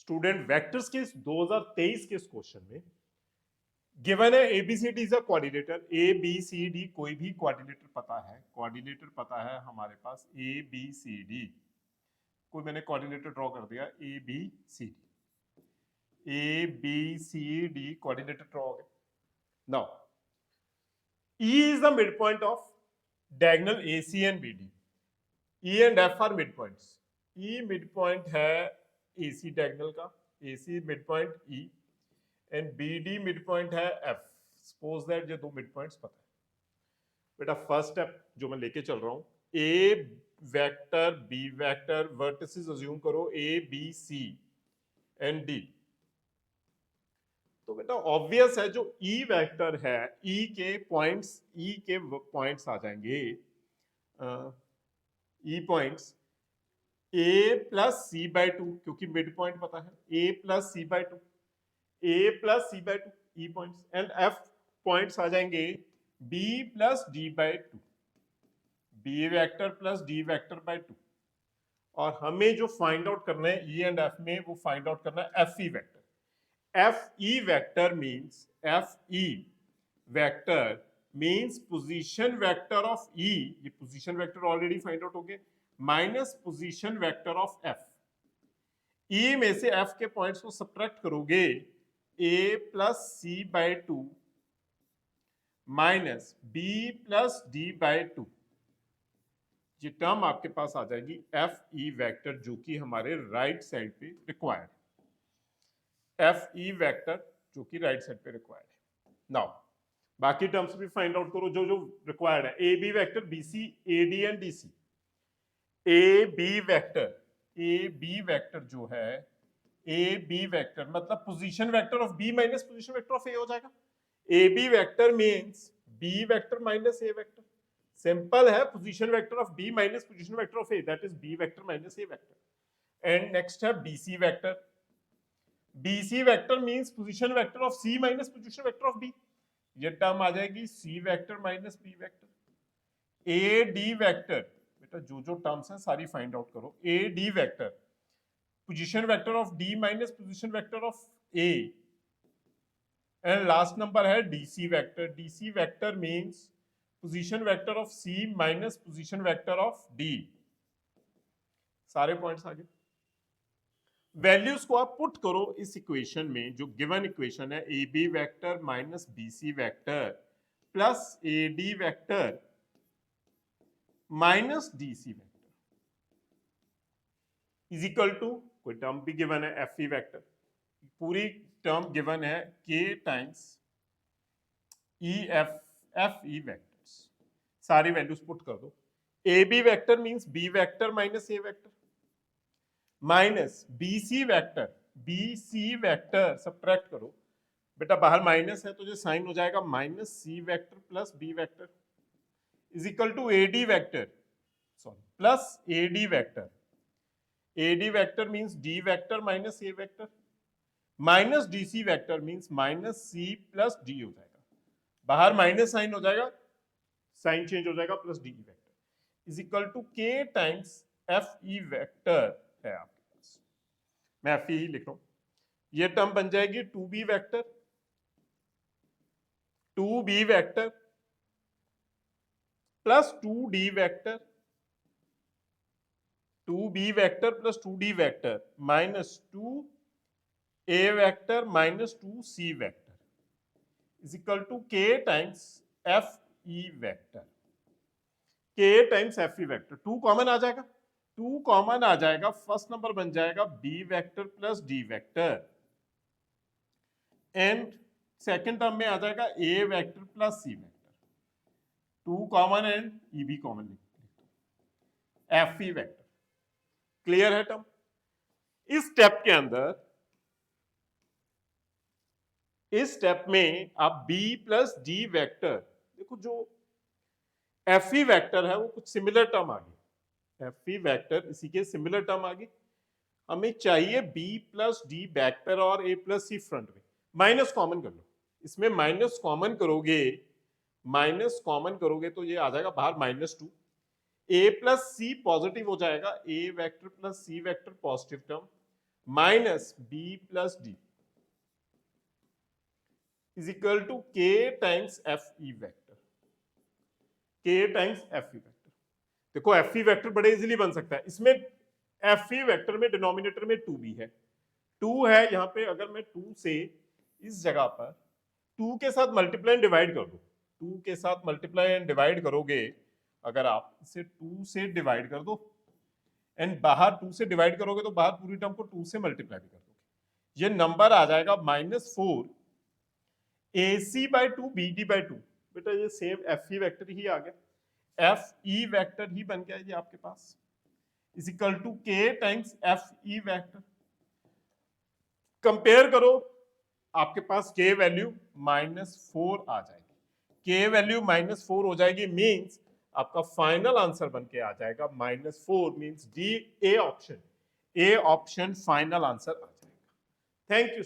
Student vectors के 2023 के इस क्वेश्चन में गिवन है ABCD is a coordinator, A B C D कोई भी कोऑर्डिनेटर पता है, कोऑर्डिनेटर पता है हमारे पास ए बी सी डी, कोई मैंने कोऑर्डिनेटर ड्रॉ कर दिया A B C D, A B C D coordinator draw हो गया। Now E is the mid point of diagonal A C and B D, E and F are mid points, E mid point है A C diagonal का, A C mid point E and B D mid point है F. Suppose that ये दो mid points पता है बेटा। First step जो मैं लेके चल रहा हूं, A vector B vector vertices assume करो A B C and D. तो बेटा ऑब्वियस है जो ई वेक्टर है, ई के पॉइंट्स आ जाएंगे, E points A plus C by two, क्योंकि मिड पॉइंट पता है, A plus C by two, A plus C by two E points, and F points आ जाएंगे B plus D by two, B vector plus D vector by two. और हमें जो find out करना है ई and F में, वो find out करना है F E vector. F E vector means, F E vector means position vector of E, ये position vector already find out हो गए, minus position vector of F. E में से एफ के पॉइंट्स को सब्ट्रैक्ट करोगे, A plus C by two minus B plus D by two, ये term आपके पास आ जाएगी एफ ई वेक्टर, जो कि हमारे राइट साइड पे रिक्वायर्ड है, एफ ई वेक्टर जो कि राइट साइड पे रिक्वायर्ड है। नाउ बाकी टर्म्स भी फाइंड आउट करो जो जो रिक्वायर्ड है। A B vector B C A D and D C, A B vector जो है, ए बी वेक्टर मतलब position vector of B minus position vector of A हो जाएगा। A B vector means B vector minus A vector, simple है, position vector of B minus position vector of A, that is B vector minus A vector. And next है BC vector, BC vector means position vector of C minus position vector of B, ये term आ जाएगी C vector minus B vector. A D vector, बेटा जो जो terms हैं सारी find out करो। A D vector position vector of D minus position vector of A, and last number है DC vector, DC vector means position vector of C minus position vector of D. सारे points आ गए। Values को आप put करो इस equation में, जो गिवन इक्वेशन है, A B vector minus B C vector plus A D vector minus D C vector is equal to, कोई टर्म भी गिवन है एफ ई वेक्टर, पूरी टर्म गिवन है K times E F F E vectors, सारी values put कर दो। A B vector means B vector minus A vector minus B C vector subtract करो, बेटा बाहर माइनस है तो जो साइन हो जाएगा minus C vector plus B vector is equal to A D vector, sorry plus A D vector, A D vector means D vector minus A vector minus D C vector means minus C plus D हो जाएगा, बाहर minus sign हो जाएगा, sign change हो जाएगा, plus D vector is equal to K times F E vector है आपके पास, मैं एफ ई लिख रहा हूं। ये टर्म बन जाएगी 2b vector, 2b vector plus 2d vector, 2b vector plus 2d vector minus 2a vector minus 2c vector is equal to k times F E vector, k times F E vector. 2 common आ जाएगा, 2 common आ जाएगा, first number बन जाएगा b vector plus d vector, and second term में आ जाएगा a vector plus c vector, 2 common and e भी common, F E vector. Clear है टर्म? इस स्टेप के अंदर, इस स्टेप में आप b प्लस d वेक्टर, देखो जो एफ ई वेक्टर है वो कुछ सिमिलर टर्म आ गई, एफ ई वेक्टर इसी के सिमिलर टर्म आ गई, हमें चाहिए b प्लस डी बैक पर और a प्लस सी फ्रंट में, माइनस कॉमन कर लो, इसमें माइनस कॉमन करोगे, माइनस कॉमन करोगे तो ये आ जाएगा बाहर minus 2, a plus C positive हो जाएगा, a vector plus c vector positive term, minus B plus D is equal to K times F E vector, K times F E vector. देखो F E vector बड़े easily बन सकता है, इसमें F E vector में denominator में 2 भी है, 2 है यहाँ पे, अगर मैं 2 से इस जगह पर 2 के साथ मल्टीप्लाई एंड डिवाइड कर दो, 2 के साथ मल्टीप्लाई एंड डिवाइड करोगे, अगर आप इसे 2 से डिवाइड कर दो एंड बाहर 2 से डिवाइड करोगे तो बाहर पूरी टर्म को 2 से मल्टीप्लाई भी कर दोगे, ये नंबर आ जाएगा -4 AC बाई 2 BD बाई 2। बेटा ये सेम एफ ई वेक्टर ही आ गया, एफ ई वेक्टर ही बन गया ये आपके पास, is equal to K times F E vector. Compare करो, आपके पास के वैल्यू -4 आ जाएगी, के वैल्यू -4 हो जाएगी, मींस आपका फाइनल आंसर बन के आ जाएगा -4, means D, A option final answer आ जाएगा। Thank you.